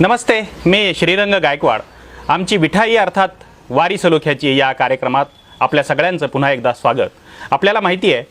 नमस्ते, मी श्रीरंग गायकवाड. आमची विठाई अर्थात वारी सलोख्याची या कार्यक्रमात आपल्या सगळ्यांचं पुन्हा एकदा स्वागत. आपल्याला माहिती आहे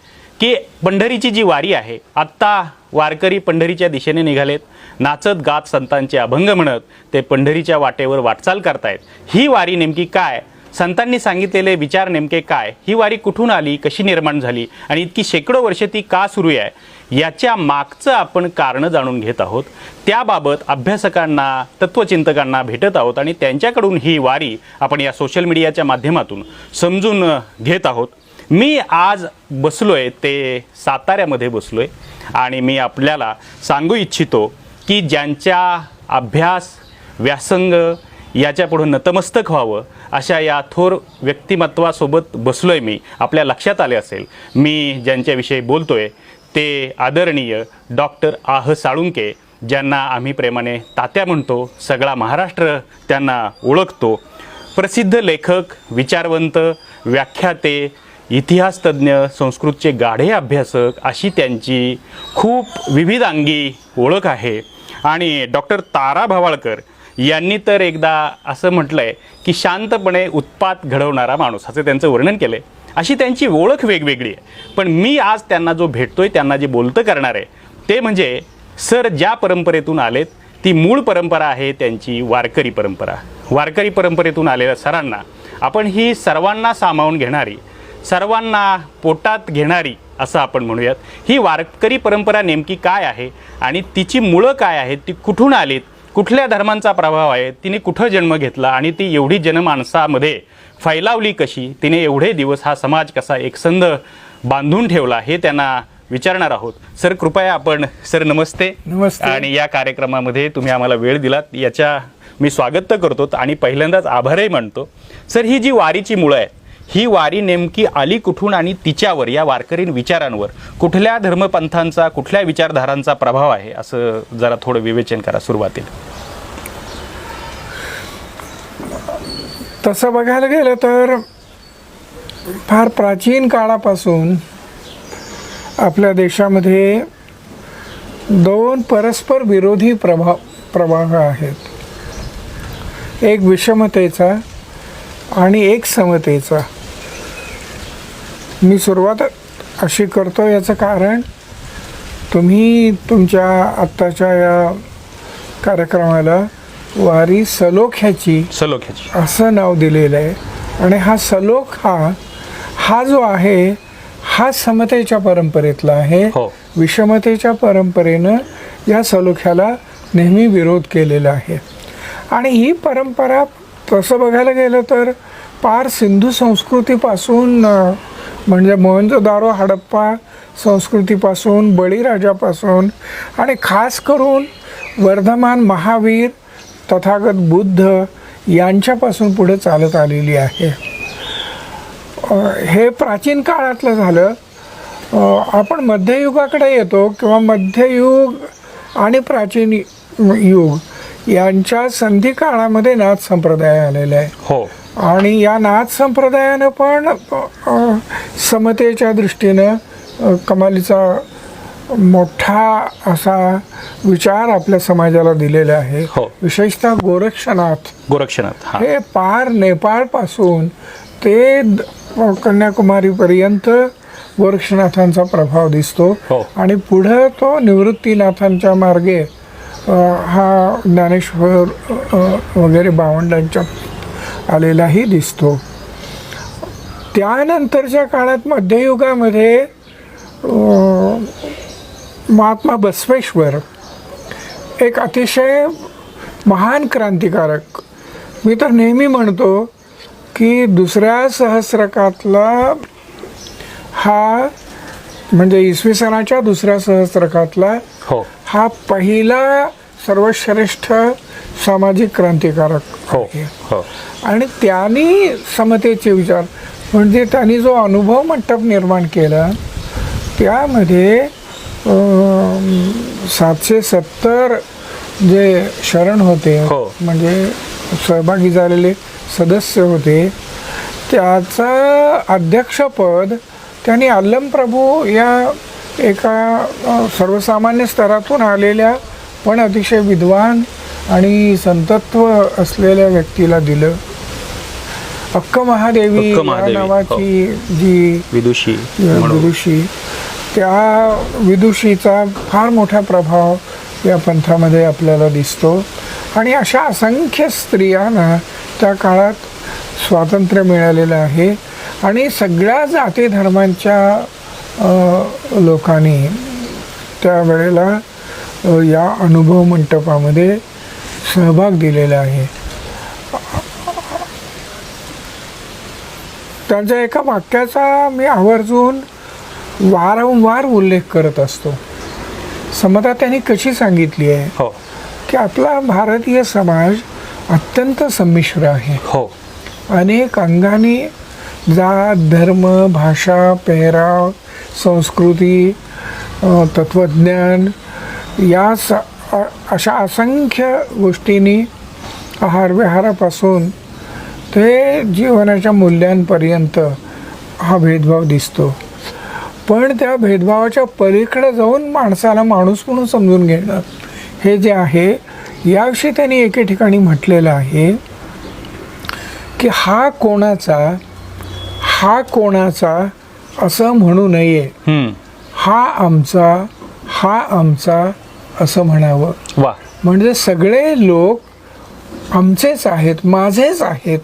की पंढरीची जी वारी आहे, आत्ता वारकरी पंढरीच्या दिशेने निघालेत. नाचत गात संतांचे अभंग म्हणत ते पंढरीच्या वाटेवर वाटचाल करतायत. ही वारी नेमकी काय, संतांनी सांगितलेले विचार नेमके काय, ही वारी कुठून आली, कशी निर्माण झाली आणि इतकी शेकडो वर्षे ती का सुरू आहे, याच्या मागचं आपण कारण जाणून घेत आहोत. त्याबाबत अभ्यासकांना, तत्त्वचिंतकांना भेटत आहोत आणि त्यांच्याकडून ही वारी आपण या सोशल मीडियाच्या माध्यमातून समजून घेत आहोत. मी आज बसलोय ते साताऱ्यामध्ये बसलोय आणि मी आपल्याला सांगू इच्छितो की ज्यांच्या अभ्यास, व्यासंग याच्या पुढे नतमस्तक व्हावं अशा या थोर व्यक्तिमत्वासोबत बसलोय मी. आपल्या लक्षात आले असेल मी ज्यांच्याविषयी बोलतोय ते आदरणीय डॉक्टर आह साळुंके, ज्यांना आम्ही प्रेमाने तात्या म्हणतो. सगळा महाराष्ट्र त्यांना ओळखतो. प्रसिद्ध लेखक, विचारवंत, व्याख्याते, इतिहासतज्ञ, संस्कृतचे गाढे अभ्यासक अशी त्यांची खूप विविधांगी ओळख आहे. आणि डॉक्टर तारा भवाळकर यांनी तर एकदा असं म्हटलं आहे की शांतपणे उत्पात घडवणारा माणूस, असं त्यांचं वर्णन केलं आहे. अशी त्यांची ओळख वेगवेगळी आहे. पण मी आज त्यांना जो भेटतोय, त्यांना जे बोलतं करणार आहे ते म्हणजे सर ज्या परंपरेतून आलेत ती मूळ परंपरा आहे त्यांची वारकरी परंपरा. वारकरी परंपरेतून आलेल्या सरांना आपण ही सर्वांना सामावून घेणारी, सर्वांना पोटात घेणारी असं आपण म्हणूयात. ही वारकरी परंपरा नेमकी काय आहे आणि तिची मुळं काय आहेत, ती कुठून आलीत, कुठल्या धर्मांचा प्रभाव आहे, तिने कुठं जन्म घेतला आणि ती एवढी जनमानसामध्ये फैलावली कशी, तिने एवढे दिवस हा समाज कसा एकसंध बांधून ठेवला, हे त्यांना विचारणार आहोत. सर कृपया आपण, सर नमस्ते. नमस्ते. आणि या कार्यक्रमामध्ये तुम्ही आम्हाला वेळ दिलात याच्या मी स्वागत तर करतो आणि पहिल्यांदाच आभारही मानतो. सर ही जी वारीची मुळं आहे, ही वारी नेमकी आली कुठून आणि तिच्यावर, या वारकरी विचारांवर कुठल्या धर्मपंथांचा, कुठल्या विचारधारांचा प्रभाव आहे, असं जरा थोडं विवेचन करा सुरुवातीला. तसं बघायला गेलं तर फार प्राचीन काळापासून आपल्या देशामध्ये दोन परस्पर विरोधी प्रवाह आहेत. एक विषमतेचा आणि एक समतेचा. मी सुरुवात अशी करतो याचं कारण, तुम्ही तुमच्या आत्ताच्या या कार्यक्रमाला वारी सलोख्याची असं नाव दिलेलं आहे. आणि हा सलोख हा जो आहे हा समतेच्या परंपरेतला आहे. विषमतेच्या परंपरेनं या सलोख्याला नेहमी विरोध केलेला आहे. आणि ही परंपरा तसं बघायला गेलं तर पार सिंधू संस्कृतीपासून, म्हणजे मोहनजोदारो हडप्पा संस्कृतीपासून, बळीराजापासून आणि खास करून वर्धमान महावीर, तथागत बुद्ध यांच्यापासून पुढे चालत आलेली आहे. हे प्राचीन काळातलं झालं. आपण मध्ययुगाकडे येतो किंवा मध्ययुग आणि प्राचीन युग यांच्या संधी काळामध्ये नाथ संप्रदाय आलेला आहे. आणि या नाथ संप्रदायानं पण समतेच्या दृष्टीनं कमालीचा मोठा असा विचार आपल्या समाजाला दिलेला आहे. विशेषतः गोरक्षनाथ हे पार नेपाळपासून ते कन्याकुमारीपर्यंत गोरक्षनाथांचा प्रभाव दिसतो. आणि पुढं तो निवृत्तीनाथांच्या मार्गे हा ज्ञानेश्वर वगैरे भावंडांच्या आलेलाही दिसतो. त्यानंतरच्या काळात मध्ययुगामध्ये महात्मा बसवेश्वर एक अतिशय महान क्रांतिकारक. मी तर नेहमी म्हणतो की दुसऱ्या सहस्रकातला हा, म्हणजे इसवी सनाच्या दुसऱ्या सहस्रकातला हा पहिला सर्वश्रेष्ठ सामाजिक क्रांतिकारक आहे. आणि त्यांनी समतेचे विचार, म्हणजे त्यांनी जो अनुभव मंडप निर्माण केला त्यामध्ये 770 जे शरण होते, म्हणजे सहभागी झालेले सदस्य होते, त्याचं अध्यक्षपद त्यांनी अल्लम प्रभू या एका सर्वसामान्य स्तरातून आलेल्या पण अतिशय विद्वान आणि संतत्व असलेल्या व्यक्तीला दिलं. अक्क महादेवी या नावाची जी विदुषी, त्या विदुषीचा फार मोठा प्रभाव या पंथामध्ये आपल्याला दिसतो. आणि अशा असंख्य स्त्रियांना त्या काळात स्वातंत्र्य मिळालेलं आहे आणि सगळ्या जाती धर्मांच्या लोकांनी त्यावेळेला या अनुभव मंटपामध्ये सहभाग दिलेला आहे. त्यांच्या एका वाक्याचा मी आवर्जून वारंवार उल्लेख करत असतो. समता त्यांनी कशी सांगितली आहे की आपला भारतीय समाज अत्यंत संमिश्र आहे. अनेक अंगाने जात धर्म भाषा पेहराव संस्कृती तत्वज्ञान या अशा असंख्य गोष्टींनी आहार विहारापासून ते जीवनाच्या मूल्यांपर्यंत हा भेदभाव दिसतो. पण त्या भेदभावाच्या पलीकडे जाऊन माणसाला माणूस म्हणून समजून घेणं हे जे आहे याविषयी त्यांनी एके ठिकाणी म्हटलेलं आहे की हा कोणाचा असं म्हणू नये, हा आमचा असं म्हणावं. म्हणजे सगळे लोक आमचेच आहेत, माझेच आहेत.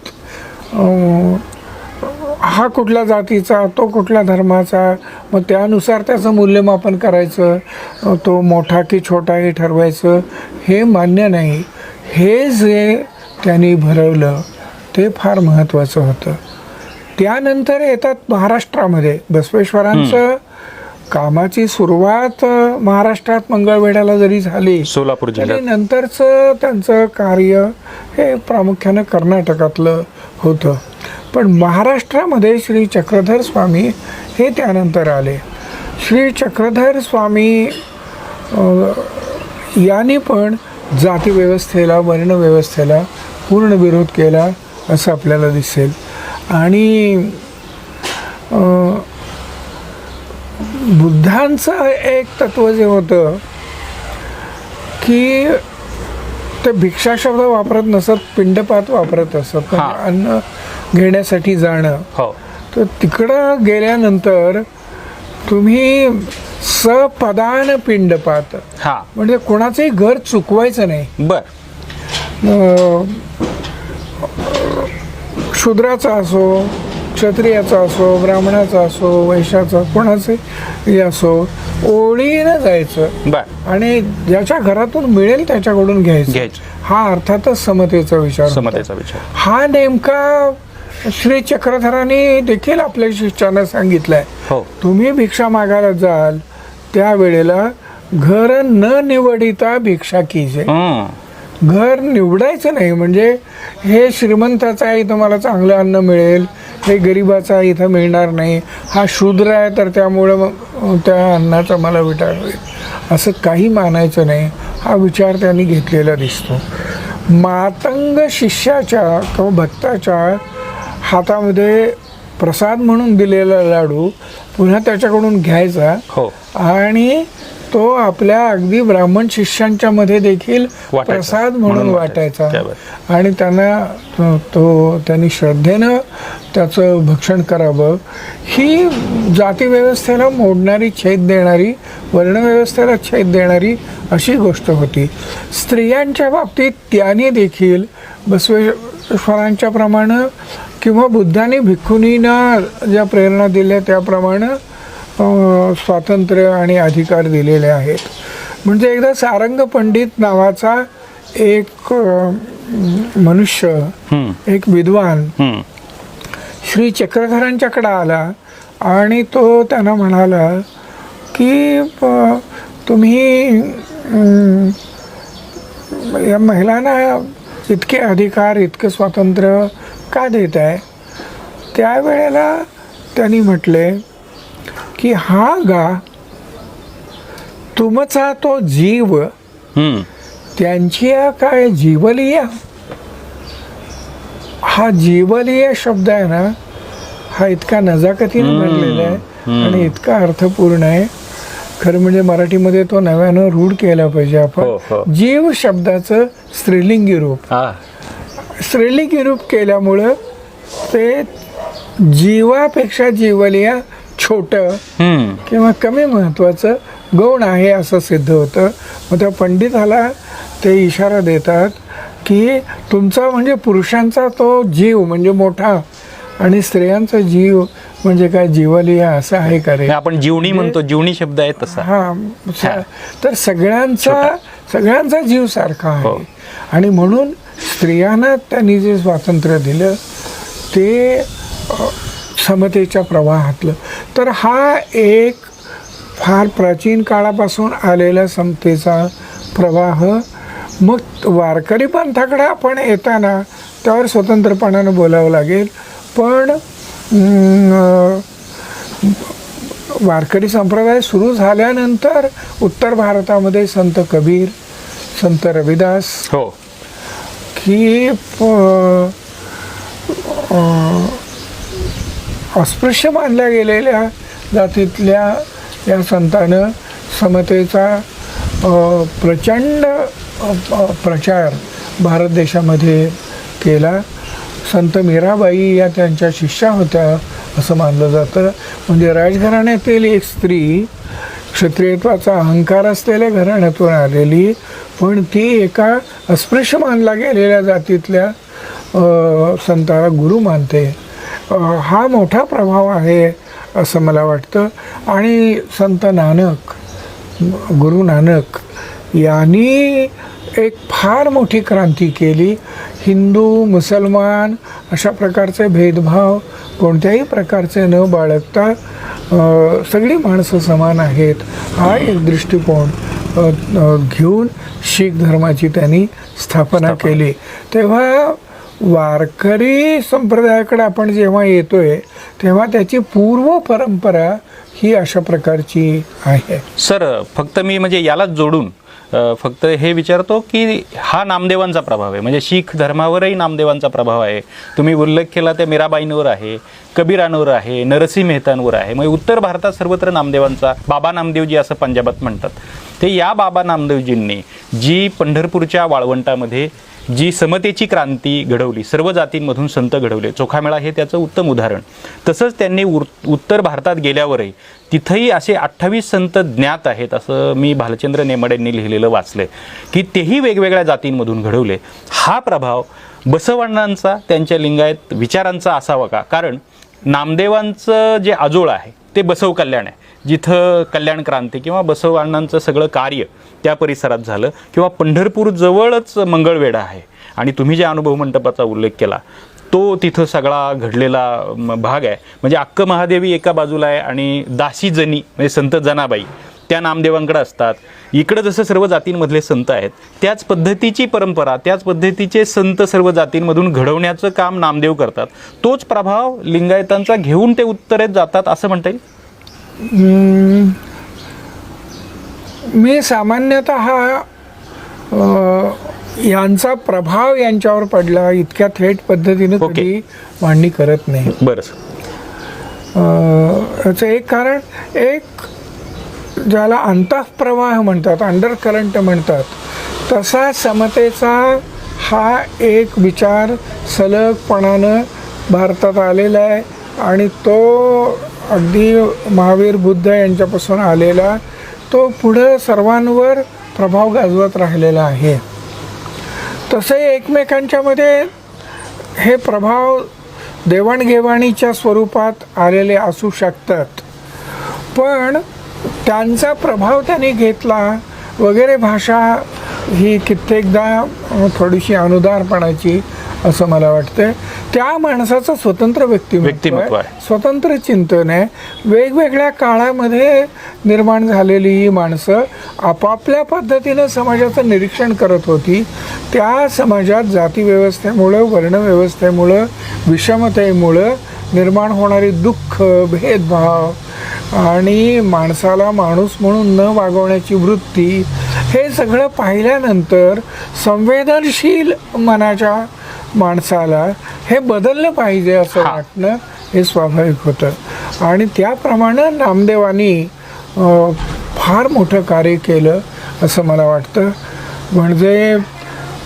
हा कुठल्या जातीचा, तो कुठल्या धर्माचा, मग त्यानुसार त्याचं मूल्यमापन करायचं, तो मोठा की छोटा हे ठरवायचं, हे मान्य नाही. हे जे त्यांनी भरवलं ते फार महत्त्वाचं होतं. त्यानंतर येतात महाराष्ट्रामध्ये बसवेश्वरांचं कामाची सुरुवात महाराष्ट्रात मंगळवेढ्याला जरी झाली, सोलापूर जिल्ह्यात, नंतरचं त्यांचं कार्य हे प्रामुख्यानं कर्नाटकातलं होतं. पण महाराष्ट्रामध्ये श्री चक्रधर स्वामी हे त्यानंतर आले. श्री चक्रधर स्वामी यांनी पण जातीव्यवस्थेला वर्णव्यवस्थेला पूर्ण विरोध केला असं आपल्याला दिसेल. आणि बुद्धांचं एक तत्व जे होतं की ते भिक्षा शब्द वापरत नसत, पिंडपात वापरत असत. अन्न घेण्यासाठी जाणं, तर तिकडं गेल्यानंतर तुम्ही सपदान पिंडपात, म्हणजे कोणाचंही घर चुकवायचं नाही. शूद्राचा असो, क्षत्रियाचा असो, ब्राह्मणाचा असो, वैश्याचा, कोणाचे असो, ओळीनं जायचं आणि ज्याच्या घरातून मिळेल त्याच्याकडून घ्यायचं. हा अर्थातच समतेचा विचार. हा नेमका श्री चक्रधरांनी देखील आपल्या शिष्यांना सांगितलंय. तुम्ही भिक्षा मागायला जाल त्यावेळेला घर न निवडिता भिक्षा कीजे. घर निवडायचं नाही, म्हणजे हे श्रीमंताचं आहे इथं मला चांगलं अन्न मिळेल, हे गरिबाचं आहे इथं मिळणार नाही, हा शूद्र आहे तर त्यामुळं मग त्या अन्नाचा मला विटाळ होईल, असं काही मानायचं नाही. हा विचार त्यांनी घेतलेला दिसतो. मातंग शिष्याच्या किंवा भक्ताच्या हातामध्ये प्रसाद म्हणून दिलेला लाडू पुन्हा त्याच्याकडून घ्यायचा आणि तो आपल्या अगदी ब्राह्मण शिष्यांच्या मध्ये देखील प्रसाद म्हणून वाटायचा आणि त्यांनी श्रद्धेनं त्याचं भक्षण करावं. ही जातीव्यवस्थेला मोडणारी, छेद देणारी, वर्णव्यवस्थेला छेद देणारी अशी गोष्ट होती. स्त्रियांच्या बाबतीत त्याने देखील बसवेश्वरांच्या प्रमाणे किंवा बुद्धाने भिक्खुनींना ज्या प्रेरणा दिल्या त्याप्रमाणे स्वातंत्र्य आणि अधिकार दिलेले आहेत. म्हणजे एकदा सारंग पंडित नावाचा एक मनुष्य, एक विद्वान श्री चक्रधरांच्याकडे आला आणि तो त्यांना म्हणाला की तुम्ही या महिलांना इतके अधिकार, इतकं स्वातंत्र्य का देत आहे? त्यावेळेला त्यांनी म्हटले की हा गा तुमचा तो जीव त्यांची काय जीवलीय. हा जीवलीय शब्द आहे ना, हा इतका नजाकतीने बनलेला आहे आणि इतका अर्थपूर्ण आहे खरं म्हणजे मराठीमध्ये तो नव्यानं रूढ केला पाहिजे हो, आपण. हो. जीव शब्दाचं स्त्रीलिंगी रूप, हा स्त्रीलिंगी रूप केल्यामुळं ते जीवापेक्षा जीवलिया छोटं हम्म किंवा कमी महत्त्वाचं गौण आहे असं सिद्ध होतं. मग त्या पंडिताला ते इशारा देतात की तुमचा म्हणजे पुरुषांचा तो जीव म्हणजे मोठा आणि स्त्रियांचा जीव म्हणजे काय जीवलिया असं आहे का रे. आपण जीवनी म्हणतो, जीवनी शब्द आहे तसा. हा तर सगळ्यांचा जीव सारखा आहे. हो. आणि म्हणून स्त्रियांना त्यांनी जे स्वातंत्र्य दिलं ते समतेच्या प्रवाहातलं. तर हा एक फार प्राचीन काळापासून आलेला समतेचा प्रवाह. मग वारकरी पंथाकडे आपण येताना त्यावर स्वतंत्रपणानं बोलावं लागेल. पण वारकरी संप्रदाय सुरू झाल्यानंतर उत्तर भारतामध्ये संत कबीर, संत रविदास हो की अस्पृश्य मानल्या गेलेल्या जातीतल्या या संतानं समतेचा प्रचंड प्रचार भारत देशामध्ये केला. संत मीराबाई या त्यांच्या शिष्या होत्या असं मानलं जातं. म्हणजे राजघराण्यातील एक स्त्री, क्षत्रियत्वाचा अहंकार असलेल्या घराण्यातून आलेली, पण ती एका अस्पृश्य मानला गेलेल्या जातीतल्या संताला गुरु मानते. हा मोठा प्रभाव आहे असं मला वाटतं. आणि संत नानक, गुरु नानक यांनी एक फार मोठी क्रांती केली. हिंदू मुसलमान अशा प्रकारचे भेदभाव कोणत्याही प्रकारचे न बाळगता सगळी माणसं समान आहेत हा एक दृष्टिकोन घेऊन शीख धर्माची त्यांनी स्थापना केली. तेव्हा वारकरी संप्रदायाकडे आपण जेव्हा येतोय तेव्हा त्याची पूर्व परंपरा ही अशा प्रकारची आहे. सर, फक्त मी म्हणजे यालाच जोडून फक्त हे विचारतो की हा नामदेवांचा प्रभाव आहे, म्हणजे शीख धर्मावरही नामदेवांचा प्रभाव आहे. तुम्ही उल्लेख केला त्या मीराबाईंवर आहे, कबीरांवर आहे, नरसिंह मेहतांवर आहे. म्हणजे उत्तर भारतात सर्वत्र नामदेवांचा, बाबा नामदेवजी असं पंजाबात म्हणतात, ते या बाबा नामदेवजींनी जी पंढरपूरच्या वाळवंटामध्ये जी समतेची क्रांती घडवली, सर्व जातींमधून संत घडवले, चोखामेळा हे त्याचं उत्तम उदाहरण. तसंच त्यांनी उत्तर भारतात गेल्यावरही तिथंही असे 28 संत ज्ञात आहेत असं मी भालचंद्र नेमाडे यांनी लिहिलेलं वाचलंय की तेही वेगवेगळ्या जातींमधून घडवले. हा प्रभाव बसवांनांचा, त्यांच्या लिंगायत विचारांचा असावा का? कारण नामदेवांचं जे आजोळ आहे ते बसव कल्याण आहे, जिथं कल्याण क्रांती किंवा बसवांनांचं सगळं कार्य त्या परिसरात झालं. किंवा पंढरपूर जवळच मंगळवेढा आहे आणि तुम्ही ज्या अनुभव मंडपाचा उल्लेख केला तो तिथं सगळा घडलेला भाग आहे. म्हणजे अक्क महादेवी एका बाजूला आहे आणि दासी जनी म्हणजे संत जनाबाई त्या नामदेवांकडे असतात. इकडं जसं सर्व जातींमधले संत आहेत त्याच पद्धतीची परंपरा, त्याच पद्धतीचे संत सर्व जातींमधून घडवण्याचं काम नामदेव करतात. तोच प्रभाव लिंगायतांचा घेऊन ते उत्तरेत जातात असं म्हणता येईल. मी सामान्यतः यांचा प्रभाव यांच्यावर पडला इतक्या थेट पद्धतीने कधी मांडणी करत नाही. बरं. याचं एक कारण, एक ज्याला अंतःप्रवाह म्हणतात, अंडर करंट म्हणतात, तसा समतेचा हा एक विचार सलगपणानं भारतात आलेला आहे. आणि तो अगदी महावीर बुद्ध यांच्यापासून आलेला तो पुढं सर्वांवर प्रभाव गाजवत राहिलेला आहे. तसे एकमेकांच्यामध्ये हे प्रभाव देवाणघेवाणीच्या स्वरूपात आलेले असू शकतात, पण त्यांचा प्रभाव त्यांनी घेतला वगैरे भाषा ही कित्येकदा थोडीशी अनुदारपणाची असं मला वाटतं. त्या माणसाचं स्वतंत्र व्यक्तिमत्व आहे, स्वतंत्र चिंतन आहे. वेगवेगळ्या काळामध्ये निर्माण झालेली ही माणसं आपापल्या पद्धतीनं समाजाचं निरीक्षण करत होती. त्या समाजात जातीव्यवस्थेमुळं, वर्णव्यवस्थेमुळं, विषमतेमुळं निर्माण होणारी दुःख, भेदभाव आणि माणसाला माणूस म्हणून न वागवण्याची वृत्ती, हे सगळं पाहिल्यानंतर संवेदनशील मनाच्या माणसाला हे बदललं पाहिजे असं वाटणं हे स्वाभाविक होतं. आणि त्याप्रमाणे नामदेवांनी फार मोठं कार्य केलं असं मला वाटतं. म्हणजे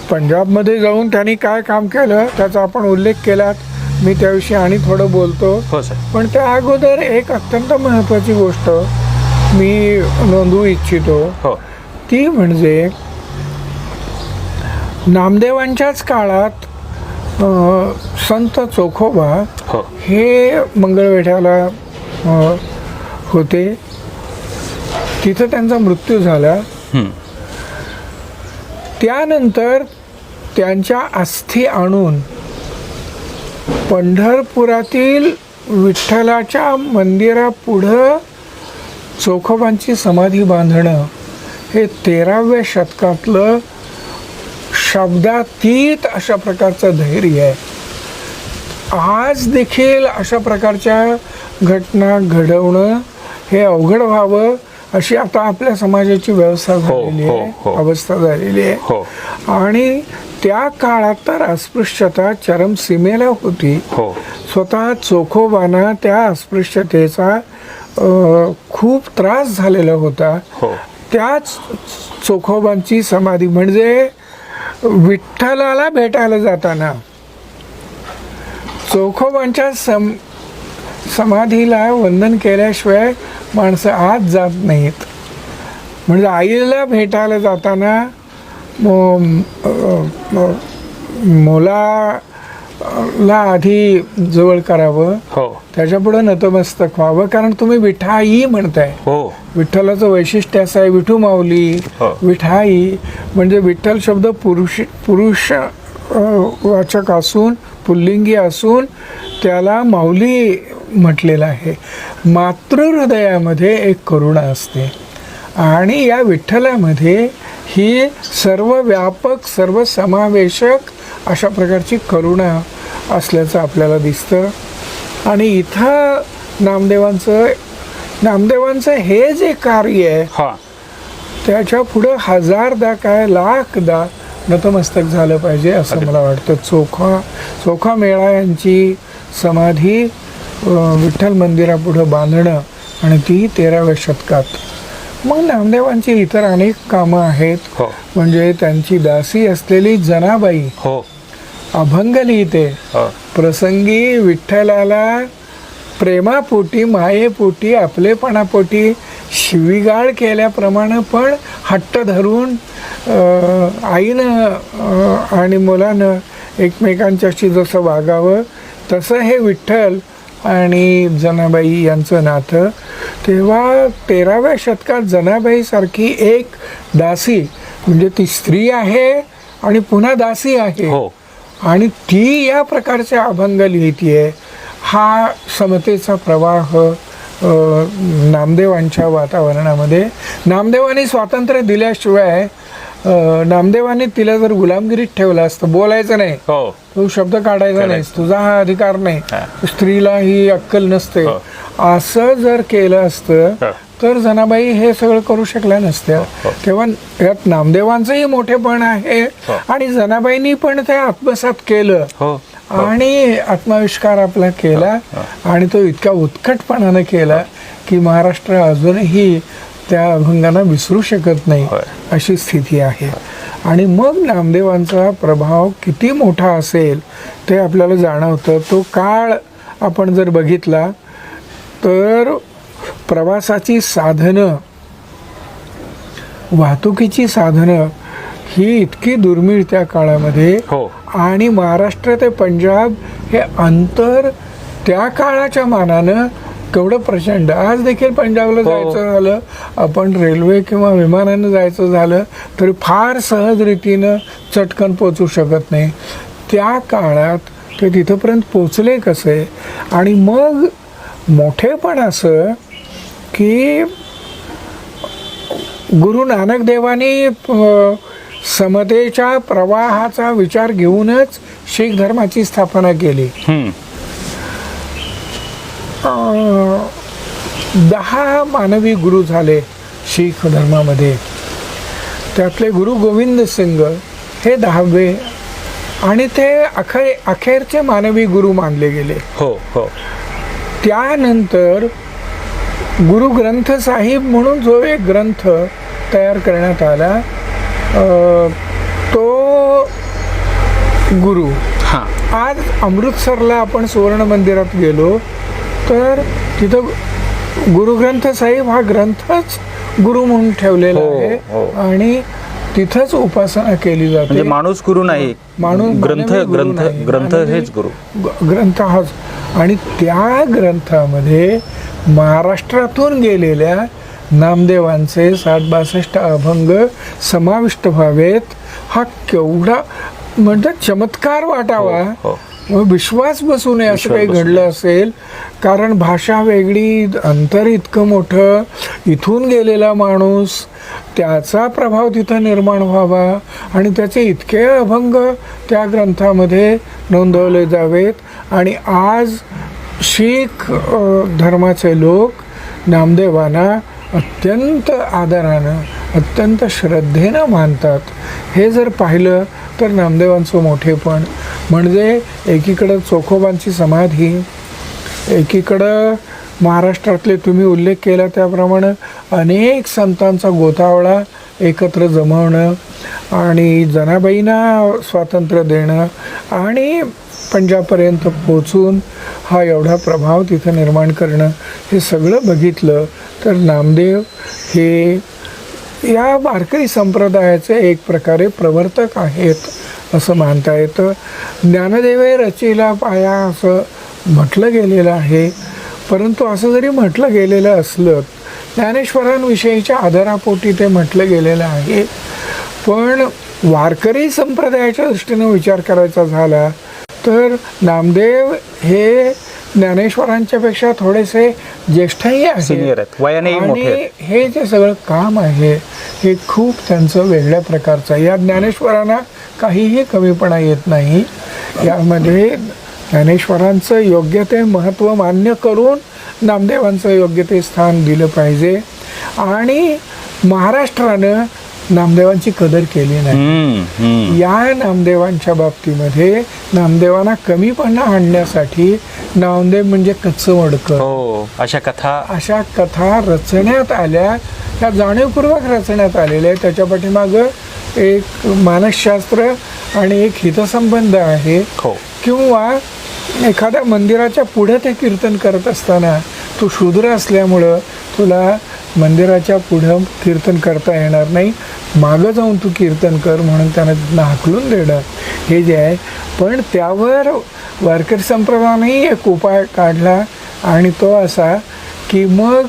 पंजाबमध्ये जाऊन त्यांनी काय काम केलं त्याचा आपण उल्लेख केलात, मी त्याविषयी आणि थोडं बोलतो. हो सर. पण त्या अगोदर एक अत्यंत महत्त्वाची गोष्ट मी नोंदवू इच्छितो. हो. ती म्हणजे नामदेवांच्याच काळात संत चोखोबा हो. हे मंगळवेढ्याला होते. तिथं त्यांचा मृत्यू झाला. त्यानंतर त्यांच्या अस्थी आणून पंढरपुरातील विठ्ठलाच्या मंदिरापुढं चोखोबांची समाधी बांधणं हे 13व्या शतकातलं शब्दातीत अशा प्रकारचं धैर्य आहे. आज देखील अशा प्रकारच्या घटना घडवणं हे अवघड व्हावं अशी आता आपल्या समाजाची व्यवस्था झालेली आहे, अवस्था झालेली आहे. आणि त्या काळात तर अस्पृश्यता चरमसीमेला होती. स्वतः चोखोबांना त्या अस्पृश्यतेचा खूप त्रास झालेला होता. त्याच चोखोबांची समाधी म्हणजे विठ्ठलाला भेटायला जाताना चोखोबांच्या समाधीला वंदन केल्याशिवाय माणसं आत जात नाहीत. म्हणजे आईला भेटायला जाताना मुलाला आधी जवळ करावं, त्याच्यापुढे नतमस्तक व्हावं, कारण तुम्ही विठाई म्हणताय. विठ्ठलाचं वैशिष्ट्य असं आहे, विठू माऊली, विठाई म्हणजे विठ्ठल शब्द पुरुष वाचक असून पुल्लिंगी असून त्याला माऊली म्हटलेलं आहे. मातृहृदयामध्ये एक करुणा असते आणि या विठ्ठलामध्ये ही सर्व व्यापक सर्व समावेशक अशा प्रकारची करुणा असल्याचं आपल्याला दिसतं. आणि इथं नामदेवांचं हे जे कार्य आहे त्याच्या पुढं हजारदा काय लाखदा नतमस्तक झालं पाहिजे असं मला वाटतं. चोखा मेळा यांची समाधी विठ्ठल मंदिरापुढं बांधणं आणि ती 13व्या शतकात. मग नामदेवांची इतर अनेक कामं आहेत. म्हणजे त्यांची दासी असलेली जनाबाई अभंग लिहिते. प्रसंगी विठ्ठलाला प्रेमापोटी मायेपोटी आपलेपणापोटी शिवीगाळ केल्याप्रमाणे पण हट्ट धरून आईनं आणि मुलानं एकमेकांच्याशी जसं वागावं तसं हे विठ्ठल आणि जनाबाई यांचं नातं. तेव्हा 13व्या शतकात जनाबाईसारखी एक दासी म्हणजे ती स्त्री आहे आणि पुन्हा दासी आहे आणि ती या प्रकारचे अभंग लिहितीये. हा समतेचा प्रवाह नामदेवांच्या वातावरणामध्ये. नामदेवांनी स्वातंत्र्य दिल्याशिवाय नामदेवांनी तिला जर गुलामगिरीत ठेवलं असतं, बोलायचं नाही, तू शब्द काढायचा नाही, तुझा हा अधिकार नाही, स्त्रीला ही अक्कल नसते, असं जर केलं असतं तर जनाबाई हे सगळं करू शकल्या नसत्या. तेव्हा यात नामदेवांचंही मोठेपण आहे आणि जनाबाईंनी पण ते आत्मसात केलं आणि आत्माविष्कार आपला केला आणि तो इतक्या उत्कटपणानं केला की महाराष्ट्र अजूनही त्या अभंगांना विसरू शकत नाही अशी स्थिती आहे. आणि मग नामदेवांचा प्रभाव किती मोठा असेल ते आपल्याला जाणवतं. तो काळ आपण जर बघितला तर प्रवासाची साधनं, वाहतुकीची साधनं ही इतकी दुर्मिळ त्या काळामध्ये. आणि महाराष्ट्र ते पंजाब हे अंतर त्या काळाच्या मानानं केवढं प्रचंड. आज देखील पंजाबला जायचं झालं, आपण रेल्वे किंवा विमानानं जायचं झालं तरी फार सहज रीतीनं चटकन पोचू शकत नाही. त्या काळात ते तिथंपर्यंत पोचले कसे. आणि मग मोठेपण असं की गुरु नानक देवानी समतेच्या प्रवाहाचा विचार घेऊनच शीख धर्माची स्थापना केली. 10 मानवी गुरु झाले शीख धर्मामध्ये. त्यातले गुरु गोविंद सिंग हे 10वे आणि ते अखेरचे मानवी गुरु मानले गेले. त्यानंतर गुरु ग्रंथ साहिब म्हणून जो एक ग्रंथ तयार करण्यात आला, तो गुरु. हां. आज अमृतसरला आपण सुवर्ण मंदिरात गेलो तर तिथं गुरुग्रंथ साहिब हा ग्रंथच गुरु म्हणून ठेवलेला आहे आणि तिथंच उपासना केली जाते. म्हणजे माणूस गुरु नाही, माणूस ग्रंथ ग्रंथ ग्रंथ हेच गुरु. ग्रंथ हाच. आणि त्या ग्रंथामध्ये महाराष्ट्रातून गेलेल्या नामदेवांचे 60-62 अभंग समाविष्ट व्हावेत, हा केवढा म्हणजे चमत्कार वाटावा. विश्वास बसू नये असं काही घडलं असेल, कारण भाषा वेगळी, अंतर इतकं मोठं, इथून गेलेला माणूस, त्याचा प्रभाव तिथं निर्माण व्हावा आणि त्याचे इतके अभंग त्या ग्रंथामध्ये नोंदवले जावेत. आणि आज शीख धर्माचे लोक नामदेवांना अत्यंत आदरानं, अत्यंत श्रद्धेनं मानतात. हे जर पाहिलं तर नामदेवांचं मोठेपण म्हणजे एकीकडं चोखोबांची समाधी, एकीकडं महाराष्ट्रातले तुम्ही उल्लेख केला त्याप्रमाणे अनेक संतांचा गोतावळा एकत्र जमवणं आणि जनाबाईंना स्वातंत्र्य देणं आणि पंजाबपर्यंत पोचून हा एवढा प्रभाव तिथं निर्माण करणं, हे सगळं बघितलं तर नामदेव हे या वारकरी संप्रदायाचे एक प्रकारे प्रवर्तक आहेत असं मानता येतं. ज्ञानदेवे रचिला पाया असं म्हटलं गेलेलं आहे. परंतु असं जरी म्हटलं गेलेलं असलं, ज्ञानेश्वरांविषयीच्या आदरापोटी ते म्हटलं गेलेलं आहे, पण वारकरी संप्रदायाच्या दृष्टीनं विचार करायचा झाला तर नामदेव हे ज्ञानेश्वरांच्या पेक्षा थोडेसे ज्येष्ठही सिनियर आहेत, वयानेही मोठे आहेत. आणि हे जे सगळं काम आहे हे खूप त्यांचं वेगळ्या प्रकारचं आहे. या ज्ञानेश्वरांना काहीही कमीपणा येत नाही. यामध्ये ज्ञानेश्वरांचं योग्य ते महत्त्व मान्य करून नामदेवांचं योग्य ते स्थान दिलं पाहिजे. आणि महाराष्ट्रानं नामदेवांची कदर केली नाही. या नामदेवांच्या बाबतीमध्ये नामदेवांना कमीपणा आणण्यासाठी नामदेव म्हणजे कच्चं मडकं, अशा कथा रचण्यात आल्या. त्या जाणीवपूर्वक रचण्यात आलेल्या आहेत. त्याच्या पाठीमागं एक मानसशास्त्र आणि एक हितसंबंध आहे. किंवा एखाद्या मंदिराच्या पुढे ते कीर्तन करत असताना तू शूद्र असल्यामुळं तुला मंदिराच्या पुढं कीर्तन करता येणार नाही, मागं जाऊन तू कीर्तन कर म्हणून त्यांना तिथनं हाकलून देणं हे जे आहे. पण त्यावर वारकरी संप्रदायानेही एक उपाय काढला आणि तो असा की मग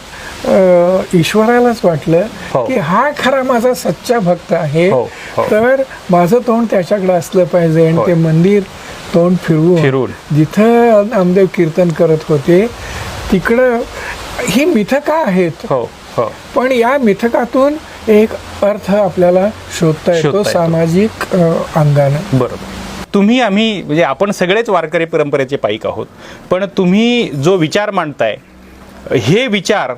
ईश्वरालाच वाटलं की हा खरा माझा सच्चा भक्त आहे, तर माझं तोंड त्याच्याकडे असलं पाहिजे. आणि ते मंदिर तोंड फिरवून जिथं नामदेव कीर्तन करत होते तिकडं ही मिथका आहेत. पण या मिथकातून एक अर्थ आपल्याला शोधता येतो सामाजिक अंगानं. बरोबर. तुम्ही आम्ही म्हणजे आपण सगळेच वारकरी परंपरेचे पाईक आहोत, पण तुम्ही जो विचार मांडताय हे विचार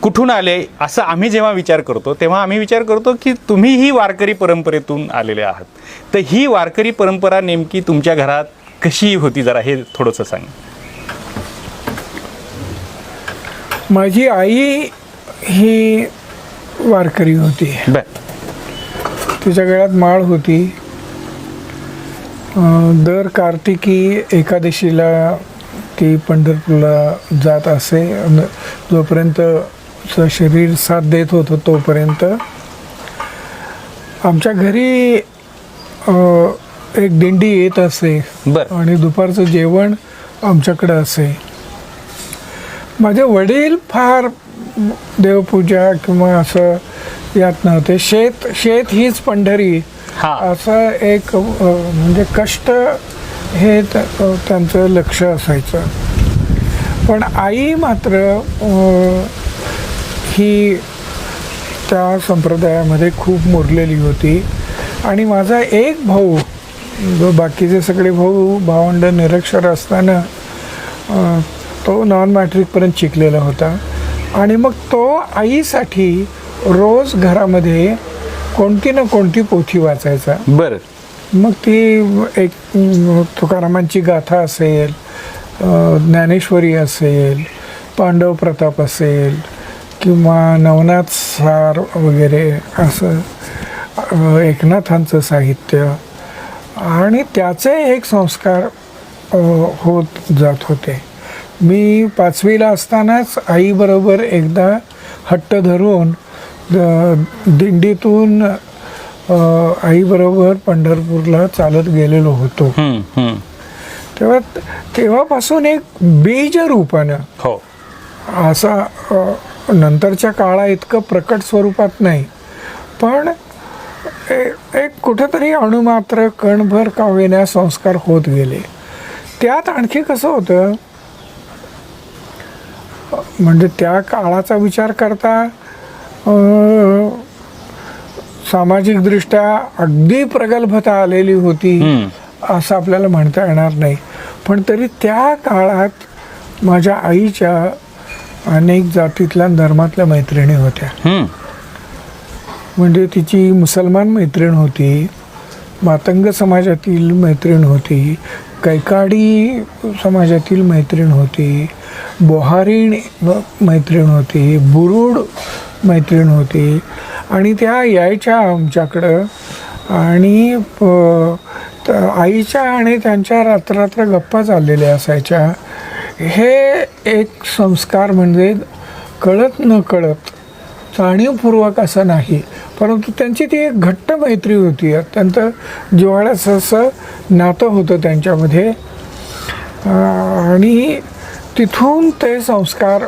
कुठून आले असं आम्ही जेव्हा विचार करतो तेव्हा आम्ही विचार करतो की तुम्हीही वारकरी परंपरेतून आलेले आहात. तर ही वारकरी परंपरा नेमकी तुमच्या घरात कशी होती, जरा हे थोडंसं सांग. माझी आई ही वारकरी होती. तिच्या गळ्यात माळ होती. दर कार्तिकी एकादशीला ती पंढरपूरला जात असे. जोपर्यंत शरीर साथ देत होतं तोपर्यंत आमच्या घरी एक दिंडी येत असे आणि दुपारचं जेवण आमच्याकडं असे. माझे वडील फार देवपूजा किंवा असं यात नव्हते. शेत हीच पंढरी असं एक म्हणजे कष्ट हे त्यांचं लक्ष असायचं. पण आई मात्र ही त्या संप्रदायामध्ये खूप मुरलेली होती. आणि माझा एक भाऊ, बाकीचे सगळे भावंड निरक्षर असताना तो नॉन मॅट्रिकपर्यंत शिकलेला होता. आणि मग तो आईसाठी रोज घरामध्ये कोणती ना कोणती पोथी वाचायचा. मग ती एक तुकारामांची गाथा असेल, ज्ञानेश्वरी असेल, पांडव प्रताप असेल, किंवा नवनाथ सार वगैरे असं एकनाथांचं साहित्य आणि त्याचे एक संस्कार होत जात होते. मी 5वीला असतानाच आईबरोबर एकदा हट्ट धरून दिंडीतून आईबरोबर पंढरपूरला चालत गेलेलो होतो. तेव्हापासून एक बीज रूपानं हो असा नंतरच्या काळा इतकं प्रकट स्वरूपात नाही, पण एक कुठेतरी अणुमात्र कणभर का होईना संस्कार होत गेले. त्यात आणखी कसं होतं, म्हणजे त्या काळाचा विचार करता सामाजिकदृष्ट्या अगदी प्रगल्भता आलेली होती असं आपल्याला म्हणता येणार नाही, पण तरी त्या काळात माझ्या आईच्या अनेक जातीतल्या धर्मातल्या मैत्रिणी होत्या. म्हणजे तिची मुसलमान मैत्रीण होती, मातंग समाजातील मैत्रीण होती, कैकाडी समाजातील मैत्रीण होती, बोहारी मैत्रीण होती, बुरुड मैत्रीण होती आणि त्या यायच्या आमच्याकडं आणि आईच्या आणि त्यांच्या रात्र गप्पा चाललेल्या असायच्या. हे एक संस्कार म्हणजे कळत न कळत जाणीवपूर्वक असं नाही, परंतु त्यांची ती एक घट्ट मैत्री होती, अत्यंत जिव्हाळ्याचं असं नातं होतं त्यांच्यामध्ये आणि तिथून ते संस्कार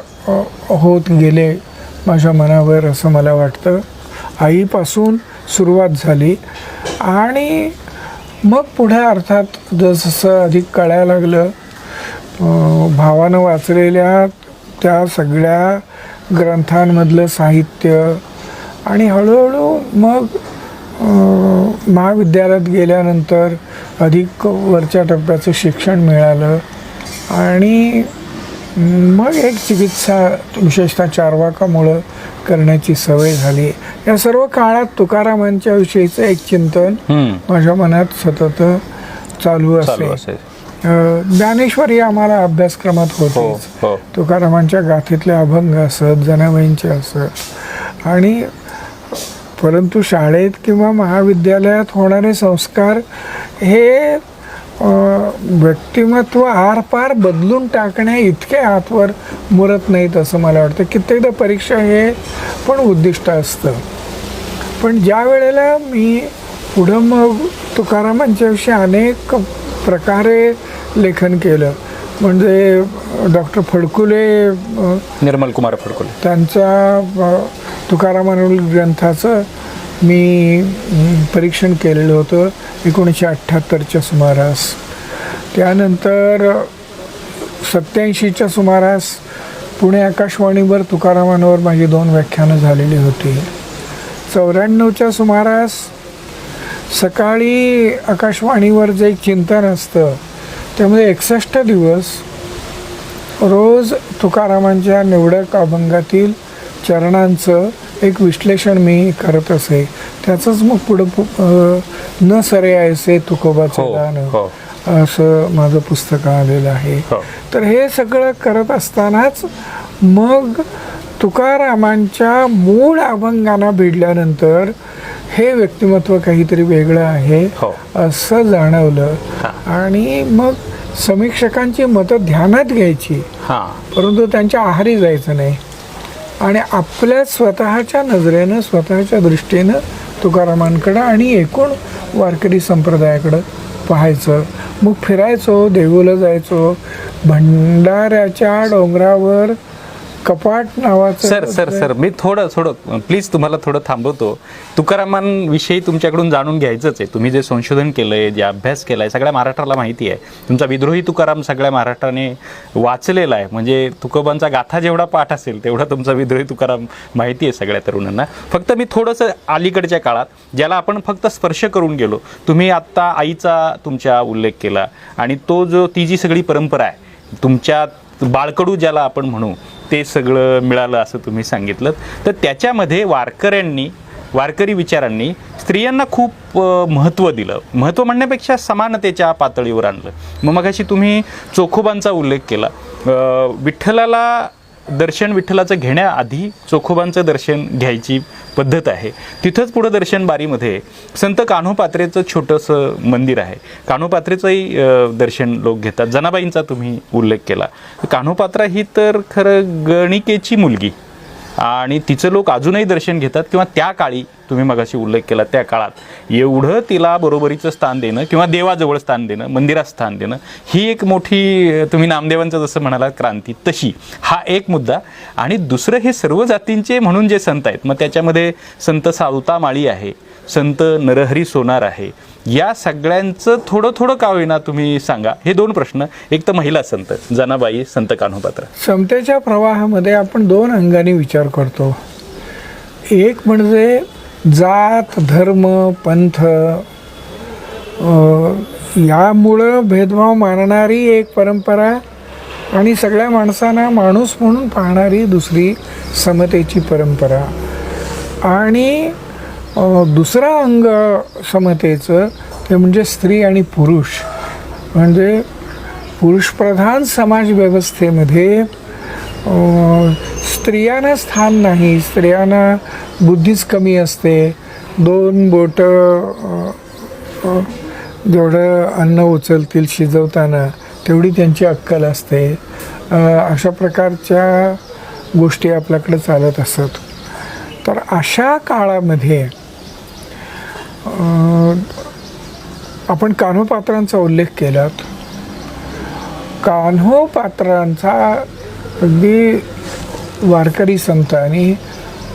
होत गेले माझ्या मनावर असं मला वाटतं. आईपासून सुरुवात झाली आणि मग पुढे अर्थात जसं अधिक कळायला लागलं, भावानं वाचलेल्या त्या सगळ्या ग्रंथांमधलं साहित्य आणि हळूहळू मग महाविद्यालयात गेल्यानंतर अधिक वरच्या टप्प्याचं शिक्षण मिळालं आणि मग एक चिकित्सा विशेषतः चार्वाकामुळं करण्याची सवय झाली. या सर्व काळात तुकारामांच्या विषयीचं एक चिंतन माझ्या मनात सतत चालू असे. ज्ञानेश्वरी आम्हाला अभ्यासक्रमात होते, तुकारामांच्या गाथेतले अभंग असत, जनाबाईंचे असत आणि परंतु शाळेत किंवा महाविद्यालयात होणारे संस्कार हे व्यक्तिमत्व आरपार बदलून टाकण्या इतके आतवर मुरत नाहीत असं मला वाटतं. कित्येकदा परीक्षा हे पण उद्दिष्ट असतं, पण ज्या वेळेला मी पुढं मग तुकारामांच्या विषयी अनेक प्रकारे लेखन केलं, म्हणजे डॉक्टर फडकुले, निर्मल कुमार फडकुले, त्यांचा तुकारामांवरील ग्रंथाचं मी परीक्षण केलेलं होतं 1978च्या सुमारास. त्यानंतर 87च्या सुमारास पुणे आकाशवाणीवर तुकारामांवर माझी 2 व्याख्यानं झालेली होती. 94च्या सुमारास सकाळी आकाशवाणीवर जे चिंतन असतं त्यामध्ये 61 दिवस रोज तुकारामांच्या निवडक अभंगातील चरणांचं एक विश्लेषण मी करत असे. त्याचंच मग पुढं न सरे ऐसे तुकोबाचं गाणं असं माझं पुस्तक आलेलं आहे. तर हे सगळं करत असतानाच मग तुकारामांच्या मूळ अभंगांना भिडल्यानंतर हे व्यक्तिमत्व काहीतरी वेगळं आहे असं जाणवलं आणि मग समीक्षकांची मतं ध्यानात घ्यायची, परंतु त्यांच्या आहारी जायचं नाही आणि आपल्या स्वतःच्या नजरेनं स्वतःच्या दृष्टीनं तुकारामांकडं आणि एकूण वारकरी संप्रदायाकडं पाहायचं. मग फिरायचो, देहूला जायचो, भंडाऱ्याच्या डोंगरावर कपाट नावाचं. सर मी थोडं प्लीज तुम्हाला थोडं थांबवतो. तुकारामांविषयी तुमच्याकडून जाणून घ्यायचंच आहे. तुम्ही जे संशोधन केलंय, जे अभ्यास केलाय, सगळ्या महाराष्ट्राला माहिती आहे. तुमचा विद्रोही तुकाराम सगळ्या महाराष्ट्राने वाचलेला आहे. म्हणजे तुकोबांचा गाथा जेवढा पाठ असेल तेवढा तुमचा विद्रोही तुकाराम माहिती आहे सगळ्या तरुणांना. फक्त मी थोडंसं अलीकडच्या काळात ज्याला आपण फक्त स्पर्श करून गेलो, तुम्ही आत्ता आईचा तुमच्या उल्लेख केला आणि ती जी सगळी परंपरा आहे तुमच्या बाळकडू ज्याला आपण म्हणू ते सगळं मिळालं असं तुम्ही सांगितलं. तर त्याच्यामध्ये वारकरी विचारांनी स्त्रियांना खूप महत्त्व दिलं. महत्त्व म्हणण्यापेक्षा समानतेच्या पातळीवर आणलं. मगाशी तुम्ही चोखोबांचा उल्लेख केला. विठ्ठलाला दर्शन विठ्ठलाचं घेण्याआधी चोखोबांचं दर्शन घ्यायची पद्धत आहे. तिथंच पुढं दर्शन बारीमध्ये संत कान्होपात्रेचं छोटंसं मंदिर आहे. कान्होपात्रेचंही दर्शन लोक घेतात. जनाबाईंचा तुम्ही उल्लेख केला. कान्होपात्रा ही तर खरं गणिकेची मुलगी आणि तिचं लोक अजूनही दर्शन घेतात, किंवा त्या काळी तुम्ही मगाशी उल्लेख केला त्या काळात एवढं तिला बरोबरीचं स्थान देणं किंवा देवाजवळ स्थान देणं, मंदिरात स्थान देणं, ही एक मोठी, तुम्ही नामदेवांचं जसं म्हणाला क्रांती, तशी हा एक मुद्दा. आणि दुसरं, हे सर्व जातींचे म्हणून जे संत आहेत, मग त्याच्यामध्ये संत सावता माळी आहे, संत नरहरी सोनार आहे, या सगळ्यांचं थोडं थोडं का होईना तुम्ही सांगा. हे दोन प्रश्न. एक तर महिला संत जनाबाई, संत कान्होपात्रा. समतेच्या प्रवाहामध्ये आपण दोन अंगाने विचार करतो. एक म्हणजे जात, धर्म, पंथ यामुळं भेदभाव मानणारी एक परंपरा आणि सगळ्या माणसांना माणूस म्हणून पाहणारी दुसरी समतेची परंपरा. आणि दुसरा अंग समतेचं ते म्हणजे स्त्री आणि पुरुष. म्हणजे पुरुषप्रधान समाजव्यवस्थेमध्ये स्त्रियांना स्थान नाही, स्त्रियांना बुद्धीच कमी असते. 2 बोटं जेवढं अन्न उचलतील शिजवताना तेवढी त्यांची अक्कल असते. अशा प्रकारच्या गोष्टी आपल्याकडे चालत असत. तर अशा काळामध्ये आपण कान्होपात्रांचा उल्लेख केलात. कान्होपात्रांचा अगदी वारकरी संतांनी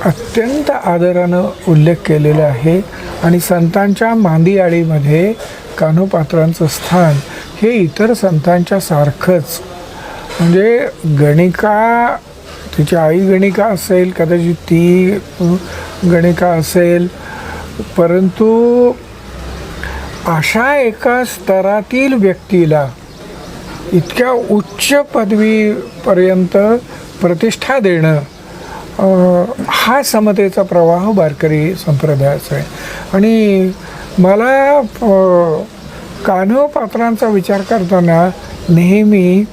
अत्यंत आदरानं उल्लेख केलेला आहे. आणि संतांच्या मांदियाळीमध्ये कान्होपात्रांचं स्थान हे इतर संतांच्या सारखंच. म्हणजे गणिका, तिची आई गणिका असेल, कदाचित ती गणिका असेल, परंतु अशा एका स्तरातील व्यक्तीला इतक्या उच्च पदवीपर्यंत प्रतिष्ठा देणं हा समतेचा प्रवाह वारकरी संप्रदायाचा आहे. आणि मला कान्होपात्रांचा विचार करताना नेहमी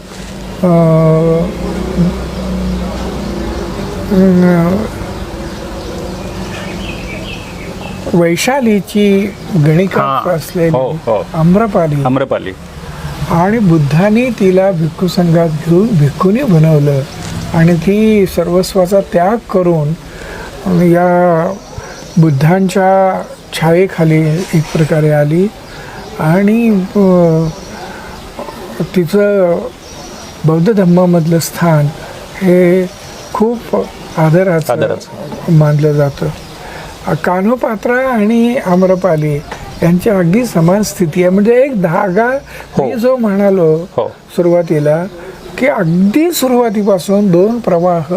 वैशालीची गणिका असलेली आम्रपाली आणि बुद्धांनी तिला भिक्खू संघात घेऊन भिक्खुनी बनवलं आणि ती सर्वस्वाचा त्याग करून या बुद्धांच्या छायेखाली एक प्रकारे आली. आणि तिचं बौद्ध धम्मामधलं स्थान हे खूप आदराचं मानलं जातं. कान्होपात्रा आणि आम्रपाली यांची अगदी समान स्थिती आहे. म्हणजे एक धागा मी जो म्हणालो सुरुवातीला की अगदी सुरुवातीपासून 2 प्रवाह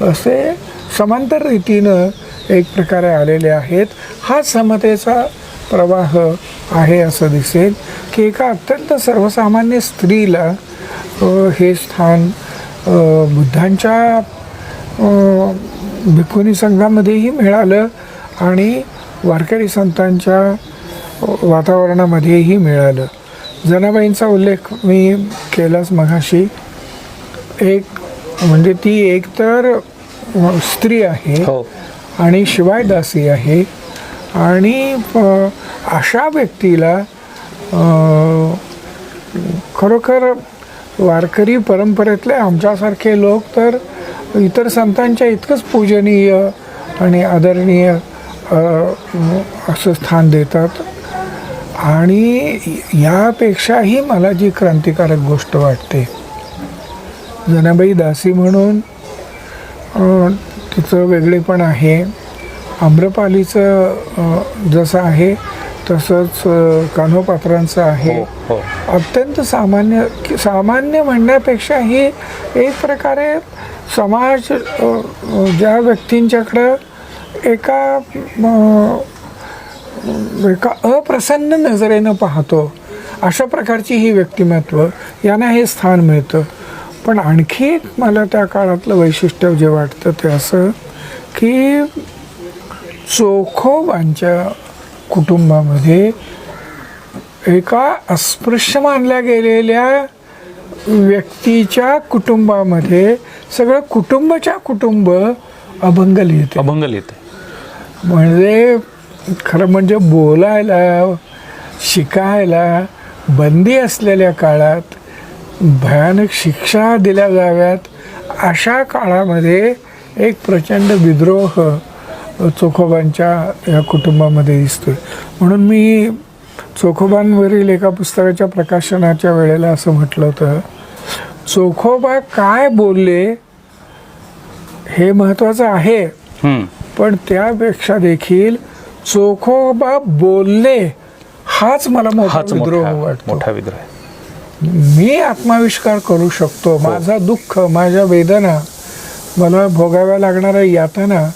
असे समांतर रीतीनं एक प्रकारे आलेले आहेत. हा समतेचा प्रवाह आहे असं दिसेल की एका अत्यंत सर्वसामान्य स्त्रीला हे स्थान बुद्धांच्या भिक्खुनी संघामध्येही मिळालं आणि वारकरी संतांच्या वातावरणामध्येही मिळालं. जनाबाईंचा उल्लेख मी केलाच मगाशी. एक म्हणजे ती एकतर स्त्री आहे आणि शिवाय दासी आहे. आणि अशा व्यक्तीला खरोखर वारकरी परंपरेतले आमच्यासारखे लोक तर इतर संतांच्या इतकंच पूजनीय आणि आदरणीय असं स्थान देतात. आणि यापेक्षाही मला जी क्रांतिकारक गोष्ट वाटते, जनाबाई दासी म्हणून तिचं वेगळेपण आहे. आम्रपालीचं जसं आहे तसंच कान्होपात्रांचं आहे. अत्यंत सामान्य म्हणण्यापेक्षा ही एक प्रकारे समाज ज्या व्यक्तींच्याकडं एका अप्रसन्न नजरेनं पाहतो अशा प्रकारची ही व्यक्तिमत्व यांना हे स्थान मिळतं. पण आणखी एक मला त्या काळातलं वैशिष्ट्य जे वाटतं ते असं की चोखोबांच्या कुटुंबामध्ये एका अस्पृश्य मानल्या गेलेल्या व्यक्तीच्या कुटुंबामध्ये सगळं कुटुंबाच्या कुटुंब अभंग लिहिते. अभंग लिहिते. म्हणजे खरं म्हणजे बोलायला शिकायला बंदी असलेल्या काळात भयानक शिक्षा दिल्या जाव्यात अशा काळामध्ये एक प्रचंड विद्रोह चोखोबांच्या या कुटुंबामध्ये दिसतोय. म्हणून मी चोखोबांवरील एका पुस्तकाच्या प्रकाशनाच्या वेळेला असं म्हटलं होतं, चोखोबा काय बोलले हे महत्त्वाचं आहे, पण त्यापेक्षा देखील चोखोबा बोलले हाच मला मोठा विद्रोह वाटतो. मोठा विद्रोह. मी आत्माविष्कार करू शकतो. माझा दुःख, माझ्या वेदना, मला भोगाव्या लागणाऱ्या यातना